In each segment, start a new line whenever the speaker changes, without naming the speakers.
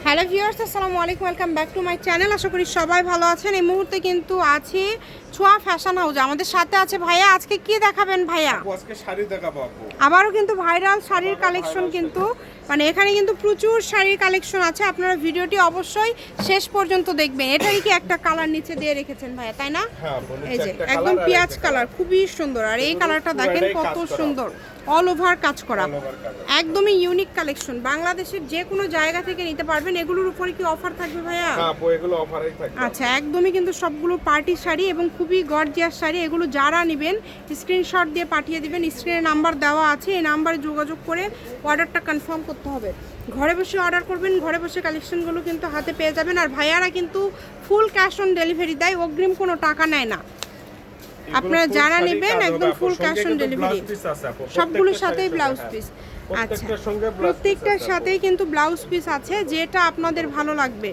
Hello viewers, আসসালামু আলাইকুম, welcome back to my channel. আশা করি সবাই ভালো আছেন। এই মুহূর্তে কিন্তু আছি ছোঁয়া ফ্যাশন হাউস। আমাদের সাথে আছে ভাইয়া। আজকে কি দেখাবেন ভাইয়া?
আজকে শাড়ি দেখাবো আপু।
আবারও কিন্তু ভাইরাল শাড়ির কালেকশন, কিন্তু মানে এখানে কিন্তু প্রচুর শাড়ির কালেকশন আছে। আপনারা ভিডিওটি অবশ্যই শেষ পর্যন্ত দেখবেন। এটাই কি একটা কালার নিচে দিয়ে রেখেছেন ভাইয়া, তাই না?
হ্যাঁ,
এই যে একদম পেঁয়াজ কালার, খুবই সুন্দর। আর এই কালারটা দেখেন কত সুন্দর, অল ওভার কাজ করা, একদমই ইউনিক কালেকশন। বাংলাদেশের যে কোনো জায়গা থেকে নিতে পারবেন। এগুলোর উপরে কি অফার থাকবে ভাইয়া?
হ্যাঁ আপু, এগুলো অফারেই থাকবে।
আচ্ছা, একদমই কিন্তু সবগুলো পার্টি শাড়ি এবং খুবই গর্জিয়াস শাড়ি। এগুলো যারা নেবেন স্ক্রিনশট দিয়ে পাঠিয়ে দিবেন। স্ক্রিনে নাম্বার দেওয়া আছে, এই নাম্বারে যোগাযোগ করে অর্ডারটা কনফার্ম করতে হবে। ঘরে বসে অর্ডার করবেন, ঘরে বসে কালেকশনগুলো কিন্তু হাতে পেয়ে যাবেন। আর ভাইয়ারা কিন্তু ফুল ক্যাশ অন ডেলিভারি দেয়, অগ্রিম কোনো টাকা নেয় না। আপনারা যারা নেবেন একদম ফুল ক্যাশ অন ডেলিভারি, সবগুলোর সাথেই ব্লাউজ পিস। আচ্ছা, প্রত্যেকটার সাথেই কিন্তু ব্লাউজ পিস আছে। যেটা আপনাদের ভালো লাগবে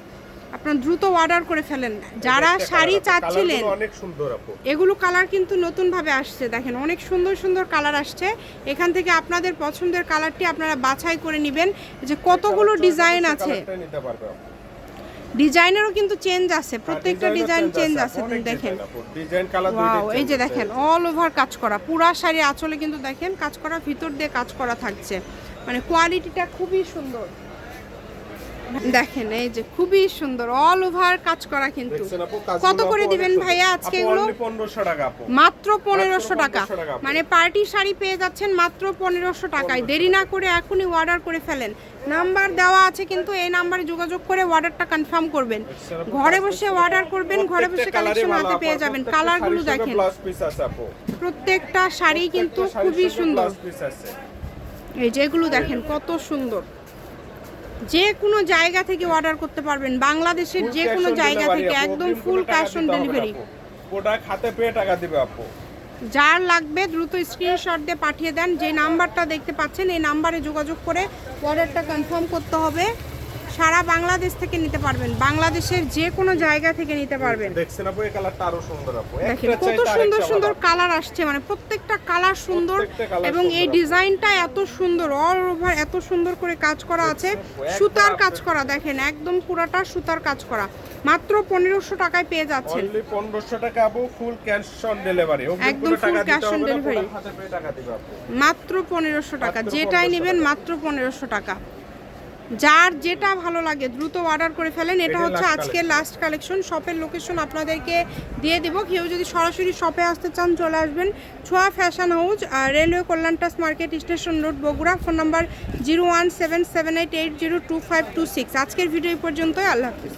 আপনারা দ্রুত অর্ডার করে ফেলেন। যারা শাড়ি চাচ্ছিলেন,
অনেক সুন্দর আপু,
এগুলো কালার কিন্তু নতুন ভাবে আসছে। দেখেন অনেক সুন্দর সুন্দর কালার আসছে। এখান থেকে আপনাদের পছন্দের কালারটি আপনারা বাছাই করে নেবেন। যে কতগুলো ডিজাইন আছে, ডিজাইনেরও কিন্তু চেঞ্জ আছে, প্রত্যেকটা ডিজাইন চেঞ্জ আছে। দেখেন
ডিজাইন কালার
ওয়াও, এই যে দেখেন অল ওভার কাজ করা, পুরা শাড়ি আঁচলে কিন্তু দেখেন কাজ করা, ভিতর দিয়ে কাজ করা থাকছে। মানে কোয়ালিটিটা খুবই সুন্দর। দেখেন এই যে খুবই সুন্দর অল ওভার কাজ করা। কিন্তু কত করে দিবেন ভাইয়া আজকে এগুলো?
1500 টাকা আপু,
মাত্র 1500 টাকা। মানে পার্টি শাড়ি পেয়ে যাচ্ছেন মাত্র 1500 টাকায়। দেরি না করে এখনই অর্ডার করে ফেলেন। নাম্বার দেওয়া আছে, কিন্তু এই নাম্বারে যোগাযোগ করে অর্ডারটা কনফার্ম করবেন। ঘরে বসে অর্ডার করবেন, ঘরে বসে কালেকশন হাতে পেয়ে যাবেন। কালারগুলো দেখেন, প্রত্যেকটা শাড়ি কিন্তু খুবই সুন্দর। এই যেগুলো দেখেন কত সুন্দর। যে কোনো জায়গা থেকে অর্ডার করতে পারবেন, বাংলাদেশের যে কোনো জায়গা থেকে, একদম full cash on delivery.
Product হাতে পেয়ে টাকা দিবে আপু।
যার লাগবে দ্রুত স্ক্রিনশট দিয়ে পাঠিয়ে দেন। যে নাম্বারটা দেখতে পাচ্ছেন এই নাম্বারে যোগাযোগ করে অর্ডারটা কনফার্ম করতে হবে। সারা বাংলাদেশ থেকে নিতে পারবেন, বাংলাদেশের যে কোনো জায়গা থেকে নিতে পারবেন।
দেখছেন আপু, এই কালারটা আরো সুন্দর আপু।
দেখেন কত সুন্দর সুন্দর কালার আসছে, মানে প্রত্যেকটা কালার সুন্দর। এবং এই ডিজাইনটা এত সুন্দর, অল ওভার এত সুন্দর করে কাজ করা আছে, সুতার কাজ করা। দেখেন একদম পুরাটা সুতার কাজ করা। মাত্র 1500 টাকায় পেয়ে যাচ্ছেন।
অনলি 1500 টাকা আপু, ফুল ক্যাশ অন ডেলিভারি।
একদম ফুল ক্যাশ অন ডেলিভারি,
হাতে পেয়ে টাকা দিবে আপু।
মাত্র 1500 টাকা। যেটাই নেবেন মাত্র 1500 টাকা। যার যেটা ভালো লাগে দ্রুত অর্ডার করে ফেলেন। এটা হচ্ছে আজকের লাস্ট কালেকশন। শপের লোকেশন আপনাদেরকে দিয়ে দিব। কেউ যদি সরাসরি শপে আসতে চান চলে আসবেন ছোঁয়া ফ্যাশন হাউস, রেলওয়ে কল্যাণটাস market, station road, Bogura. Phone number 01778802526। আজকের ভিডিও এই পর্যন্তই। আল্লাহ হাফিজ।